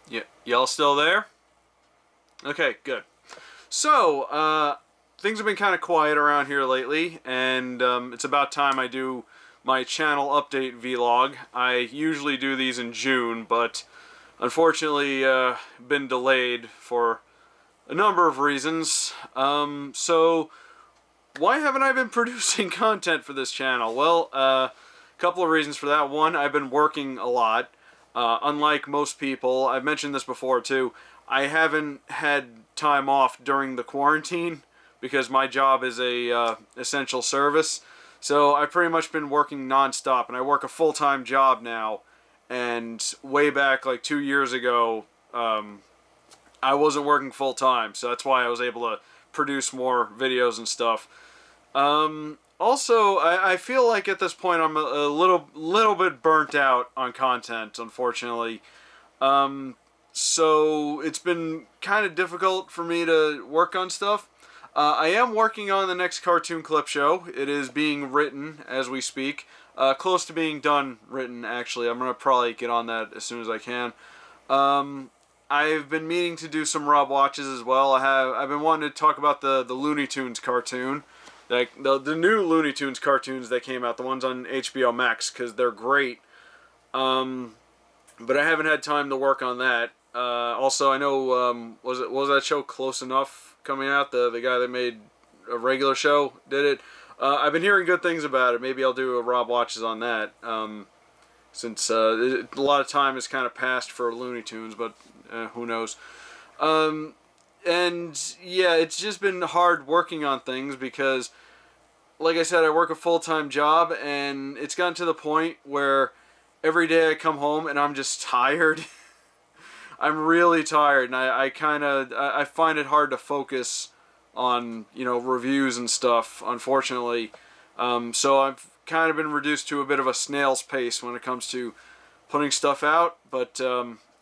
Yeah, y'all still there? Okay, good. So, things have been kind of quiet around here lately, and it's about time I do my channel update vlog. I usually do these in June, but unfortunately, been delayed for a number of reasons. So why haven't I been producing content for this channel? Well, a couple of reasons for that. One, I've been working a lot. Unlike most people, I've mentioned this before too, I haven't had time off during the quarantine because my job is a essential service. So I've pretty much been working nonstop, and I work a full-time job now. And way back like 2 years ago, I wasn't working full-time, so that's why I was able to produce more videos and stuff. Also, I feel like at this point I'm a little bit burnt out on content, unfortunately. So it's been kind of difficult for me to work on stuff. I am working on the next cartoon clip show. It is being written as we speak. Close to being done written, actually. I'm gonna probably get on that as soon as I can. I've been meaning to do some Rob watches as well. I've been wanting to talk about the Looney Tunes cartoon, like the new Looney Tunes cartoons that came out, the ones on HBO Max, because they're great. But I haven't had time to work on that. Also, I know was that show Close Enough coming out? The guy that made a regular show did it. I've been hearing good things about it. Maybe I'll do a Rob watches on that. Since a lot of time has kind of passed for Looney Tunes, but who knows. And yeah, it's just been hard working on things because, like I said, I work a full-time job, and it's gotten to the point where every day I come home and I'm just tired. I'm really tired, and I find it hard to focus on, reviews and stuff, unfortunately. So I've kind of been reduced to a bit of a snail's pace when it comes to putting stuff out, but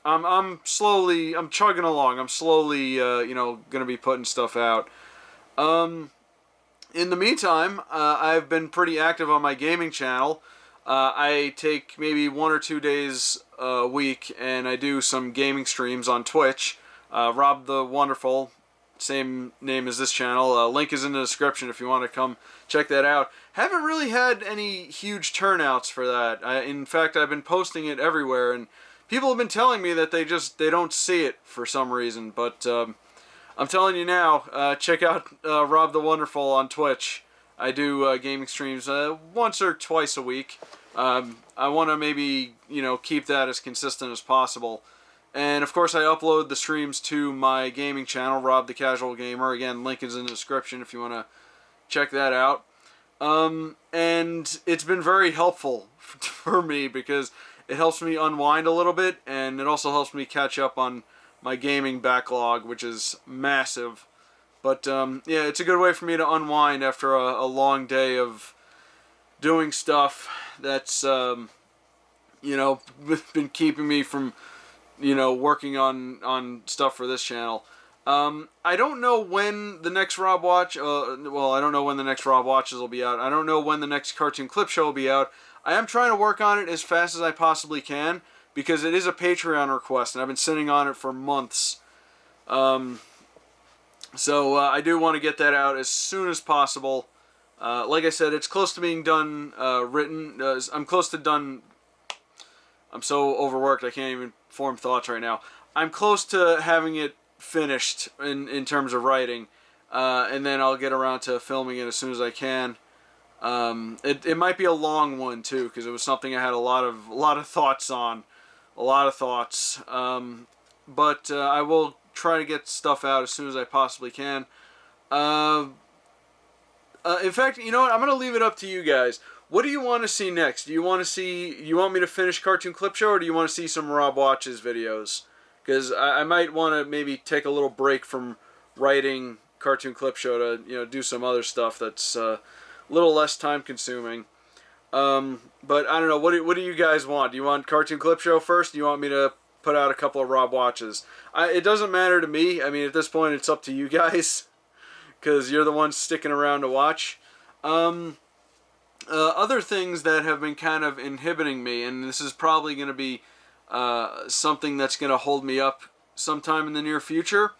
I'm chugging along. I'm slowly going to be putting stuff out. In the meantime, I've been pretty active on my gaming channel. I take maybe 1 or 2 days a week, and I do some gaming streams on Twitch. Rob the Wonderful, same name as this channel. Link is in the description if you want to come check that out. Haven't really had any huge turnouts for that. In fact, I've been posting it everywhere, and people have been telling me that they don't see it for some reason. But I'm telling you now, check out Rob the Wonderful on Twitch. I do gaming streams once or twice a week. I want to maybe, keep that as consistent as possible. And of course I upload the streams to my gaming channel, Rob the Casual Gamer. Again, link is in the description if you want to check that out. And it's been very helpful for me because it helps me unwind a little bit, and it also helps me catch up on my gaming backlog, which is massive. But yeah, it's a good way for me to unwind after a long day of doing stuff that's been keeping me from working on stuff for this channel. I don't know when the next Rob Watch. Well, I don't know when the next Rob Watches will be out. I don't know when the next cartoon clip show will be out. I am trying to work on it as fast as I possibly can because it is a Patreon request, and I've been sitting on it for months. So I do want to get that out as soon as possible. Like I said, it's close to being done written. I'm close to done. I'm so overworked I can't even form thoughts right now. I'm close to having it finished in terms of writing, and then I'll get around to filming it as soon as I can. It might be a long one too because it was something I had a lot of thoughts on, a lot of thoughts. But I will try to get stuff out as soon as I possibly can. In fact, you know what? I'm going to leave it up to you guys. What do you want to see next? You want me to finish Cartoon Clip Show, or do you want to see some Rob Watches videos? Because I might want to maybe take a little break from writing Cartoon Clip Show to, do some other stuff that's a little less time consuming. But I don't know. What do you guys want? Do you want Cartoon Clip Show first? Do you want me to put out a couple of Rob Watches? It doesn't matter to me. I mean, at this point, it's up to you guys. Because you're the ones sticking around to watch. Other things that have been kind of inhibiting me, and this is probably going to be something that's going to hold me up sometime in the near future.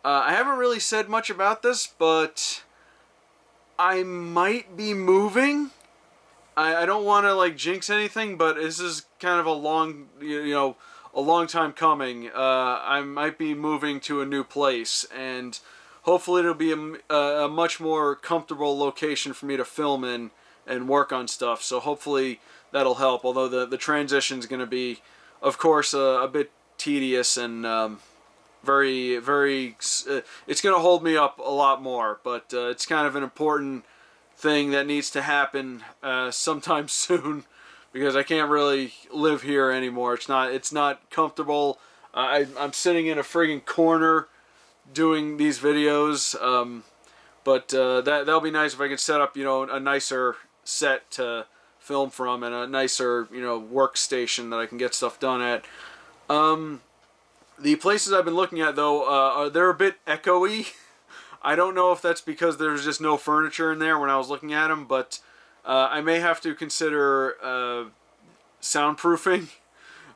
I haven't really said much about this, but I might be moving. I don't want to like jinx anything, but this is kind of a long, a long time coming. I might be moving to a new place, and hopefully it'll be a much more comfortable location for me to film in and work on stuff. So hopefully that'll help. Although the transition's going to be, of course, a bit tedious and very, very. It's going to hold me up a lot more, but it's kind of an important thing that needs to happen sometime soon, because I can't really live here anymore. It's not comfortable. I'm sitting in a friggin' corner doing these videos, but that'll be nice if I could set up a nicer set to film from and a nicer workstation that I can get stuff done at. The places I've been looking at though, they're a bit echoey. I don't know if that's because there's just no furniture in there when I was looking at them, but I may have to consider soundproofing.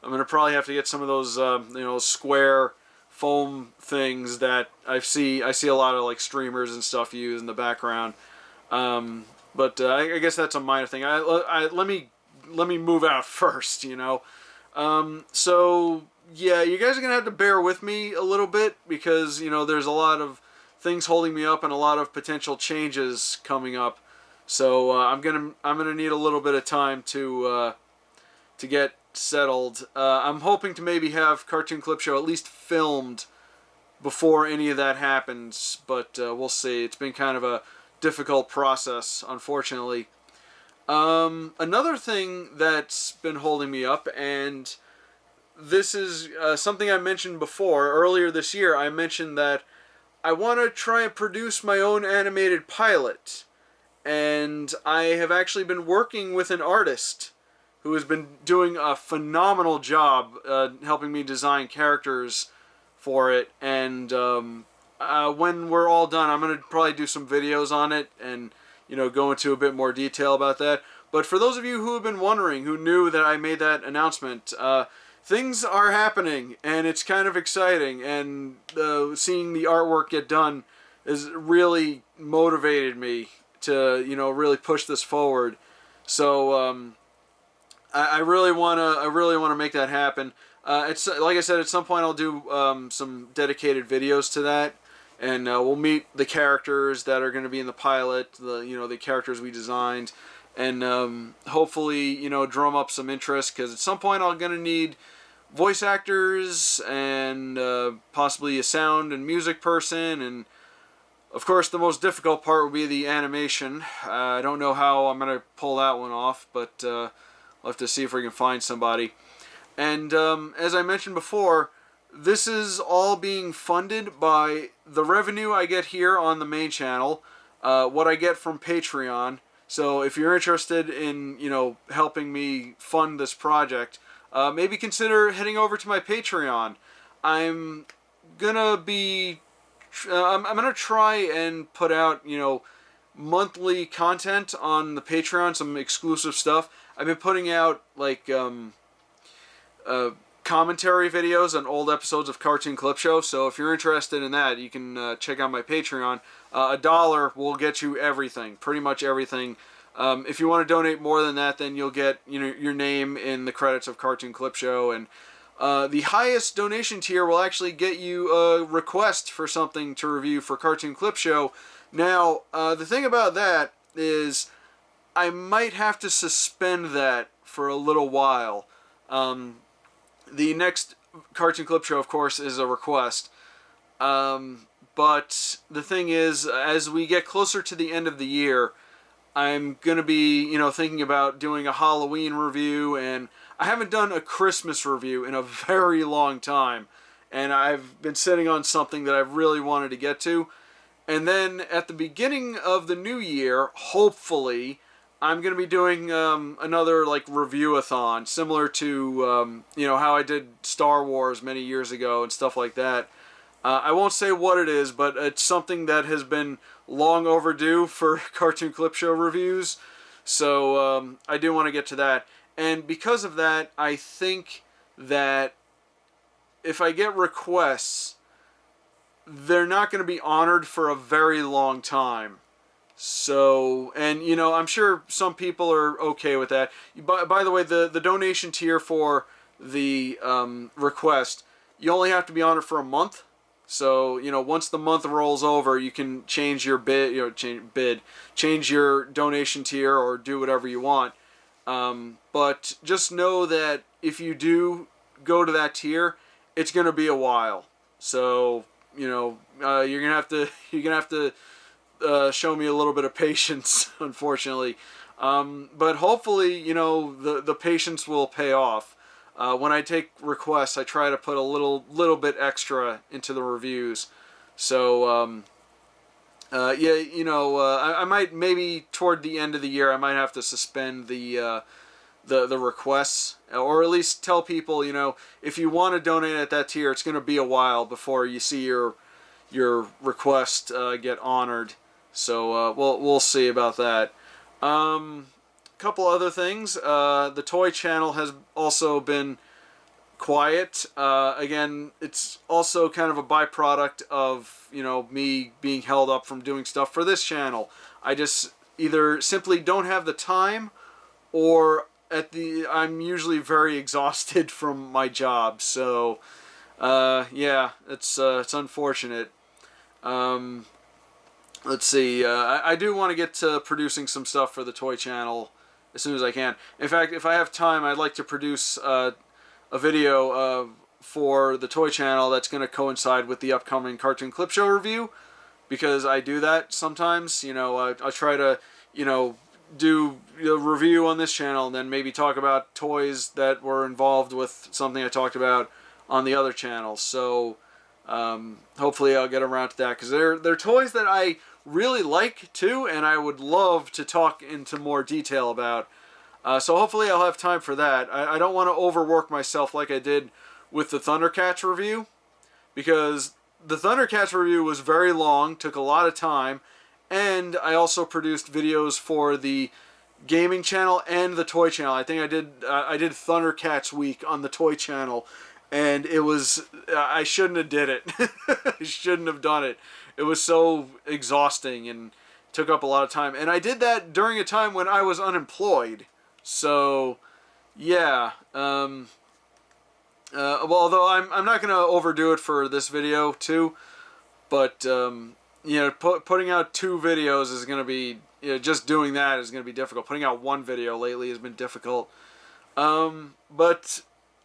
I'm gonna probably have to get some of those square foam things that I see a lot of like streamers and stuff use in the background. But I guess that's a minor thing. Let me move out first, So yeah, you guys are gonna have to bear with me a little bit, because there's a lot of things holding me up and a lot of potential changes coming up. So I'm gonna need a little bit of time to get settled. I'm hoping to maybe have Cartoon Clip Show at least filmed before any of that happens, but we'll see. It's been kind of a difficult process, unfortunately. Another thing that's been holding me up, and this is something I mentioned before. Earlier this year, I mentioned that I want to try and produce my own animated pilot. And I have actually been working with an artist who has been doing a phenomenal job helping me design characters for it. And when we're all done, I'm going to probably do some videos on it and go into a bit more detail about that. But for those of you who have been wondering, who knew that I made that announcement, things are happening, and it's kind of exciting, and seeing the artwork get done has really motivated me to, really push this forward. So I really wanna make that happen. It's like I said, at some point I'll do some dedicated videos to that, and we'll meet the characters that are going to be in the pilot, the characters we designed, and hopefully drum up some interest, because at some point I'm going to need voice actors and possibly a sound and music person, and of course the most difficult part will be the animation. I don't know how I'm going to pull that one off, but I'll have to see if we can find somebody. And as I mentioned before, this is all being funded by the revenue I get here on the main channel, what I get from Patreon. So if you're interested in helping me fund this project, maybe consider heading over to my Patreon. I'm gonna try and put out monthly content on the Patreon, some exclusive stuff. I've been putting out like commentary videos on old episodes of Cartoon Clip Show. So if you're interested in that, you can check out my Patreon. $1 will get you everything, pretty much everything. If you want to donate more than that, then you'll get your name in the credits of Cartoon Clip Show, and the highest donation tier will actually get you a request for something to review for Cartoon Clip Show. Now, the thing about that is I might have to suspend that for a little while. The next Cartoon Clip Show, of course, is a request. But the thing is, as we get closer to the end of the year, I'm going to be, thinking about doing a Halloween review, and I haven't done a Christmas review in a very long time, and I've been sitting on something that I've really wanted to get to. And then at the beginning of the new year, hopefully, I'm going to be doing another like review-a-thon, similar to how I did Star Wars many years ago and stuff like that. I won't say what it is, but it's something that has been long overdue for Cartoon Clip Show reviews. So I do want to get to that. And because of that, I think that if I get requests, they're not going to be honored for a very long time. So, and you know, I'm sure some people are okay with that. By the way, the donation tier for the request, you only have to be on it for a month. So, you know, once the month rolls over, you can change your change your donation tier or do whatever you want. But just know that if you do go to that tier, it's going to be a while. So, you know, you're gonna have to show me a little bit of patience, unfortunately. But hopefully, you know, the patience will pay off. When I take requests, I try to put a little bit extra into the reviews. So, yeah, you know, I might, maybe toward the end of the year, I might have to suspend the requests, or at least tell people, you know, if you want to donate at that tier, it's going to be a while before you see your request get honored. So we'll see about that. Couple other things. The toy channel has also been quiet. Again, it's also kind of a byproduct of, you know, me being held up from doing stuff for this channel. I just either simply don't have the time, or I'm usually very exhausted from my job. So yeah, it's unfortunate. Let's see. I do want to get to producing some stuff for the toy channel as soon as I can. In fact, if I have time, I'd like to produce a video for the toy channel that's going to coincide with the upcoming Cartoon Clip Show review, because I do that sometimes. You know, I try to, you know, do a review on this channel and then maybe talk about toys that were involved with something I talked about on the other channel. So hopefully I'll get around to that, because they're toys that I really like too, and I would love to talk into more detail about. So hopefully I'll have time for that. I don't want to overwork myself like I did with the Thundercats review, because the Thundercats review was very long, took a lot of time, and I also produced videos for the gaming channel and the toy channel. I think I did Thundercats week on the toy channel, and it was, I shouldn't have did it. I shouldn't have done it. It was so exhausting and took up a lot of time. And I did that during a time when I was unemployed. So, yeah. Well, although I'm not going to overdo it for this video, too. But, you know, putting out 2 videos is going to be, you know, just doing that is going to be difficult. Putting out 1 video lately has been difficult. But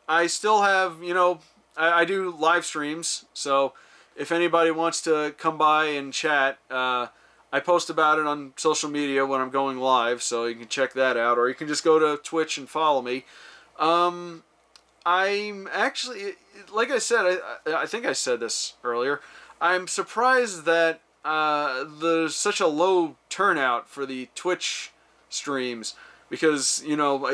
I still have, you know, I do live streams, so if anybody wants to come by and chat, I post about it on social media when I'm going live, so you can check that out, or you can just go to Twitch and follow me. I'm actually, like I said, I think I said this earlier, I'm surprised that there's such a low turnout for the Twitch streams. Because, you know,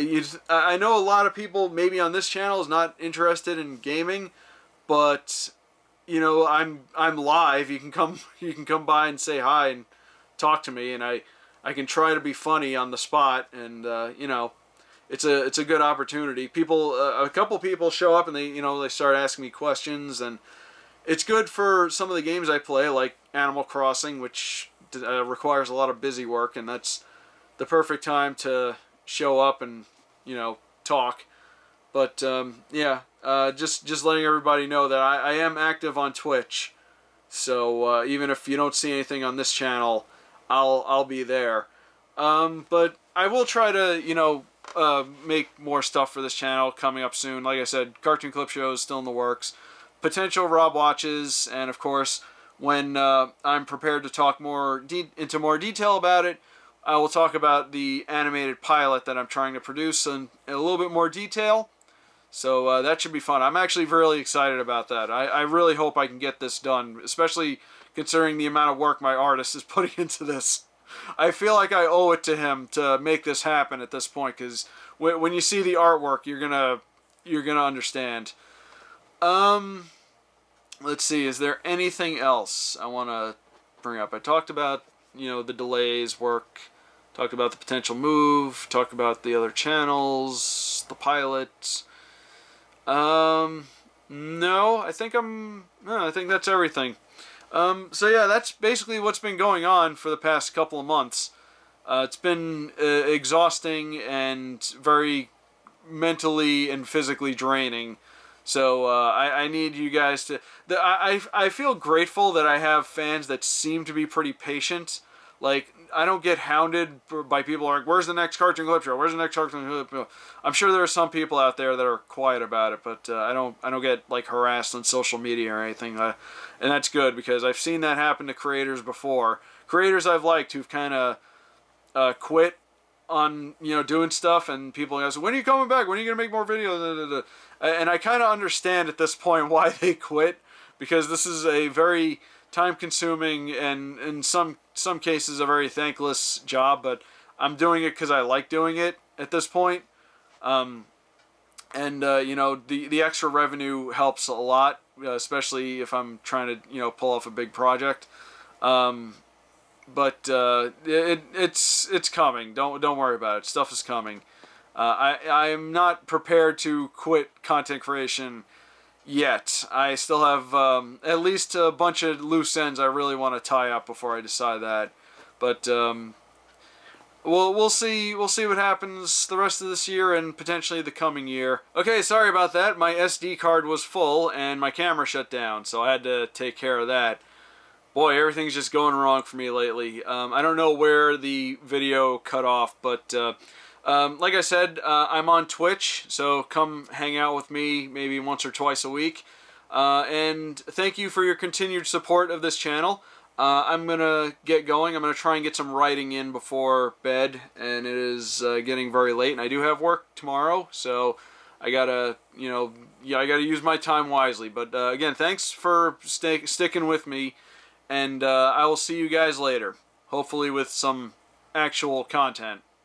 I know a lot of people maybe on this channel is not interested in gaming, but, you know, I'm live. You can come by and say hi and talk to me, and I can try to be funny on the spot, and you know, it's a good opportunity. A couple people show up and they start asking me questions, and it's good for some of the games I play, like Animal Crossing, which requires a lot of busy work, and that's the perfect time to show up and, you know, talk. But yeah, just letting everybody know that I am active on Twitch. So even if you don't see anything on this channel, I'll be there. But I will try to, you know, make more stuff for this channel coming up soon. Like I said, Cartoon Clip Show is still in the works. Potential Rob Watches, and of course, when I'm prepared to talk into more detail about it, I will talk about the animated pilot that I'm trying to produce in a little bit more detail. So that should be fun. I'm actually really excited about that. I really hope I can get this done, especially considering the amount of work my artist is putting into this. I feel like I owe it to him to make this happen at this point, because when you see the artwork, you're gonna understand. Let's see. Is there anything else I want to bring up? I talked about, you know, the delays, work. Talked about the potential move. Talked about the other channels, the pilot. No, I think no, I think that's everything. So yeah, that's basically what's been going on for the past couple of months. It's been exhausting and very mentally and physically draining. So I need you guys to. I feel grateful that I have fans that seem to be pretty patient. Like, I don't get hounded by people like, "Where's the next Cartoon Clip Show? Where's the next Cartoon Clip Show?" I'm sure there are some people out there that are quiet about it, but I don't get like harassed on social media or anything, and that's good because I've seen that happen to creators before. Creators I've liked who've kind of quit on doing stuff, and people go, "When are you coming back? When are you gonna make more videos?" And I kind of understand at this point why they quit, because this is a very time-consuming and in some cases a very thankless job. But I'm doing it because I like doing it at this point. And the extra revenue helps a lot, especially if I'm trying to pull off a big project. But it's coming. Don't worry about it. Stuff is coming. I'm not prepared to quit content creation yet. I still have at least a bunch of loose ends I really want to tie up before I decide that. But we'll see what happens the rest of this year and potentially the coming year. Okay, sorry about that. My SD card was full and my camera shut down, so I had to take care of that. Boy, everything's just going wrong for me lately. I don't know where the video cut off, but like I said, I'm on Twitch, so come hang out with me maybe once or twice a week. And thank you for your continued support of this channel. I'm going to get going. I'm going to try and get some writing in before bed, and it is getting very late, and I do have work tomorrow, so I gotta, I gotta use my time wisely. But again, thanks for sticking with me. And I will see you guys later, hopefully with some actual content.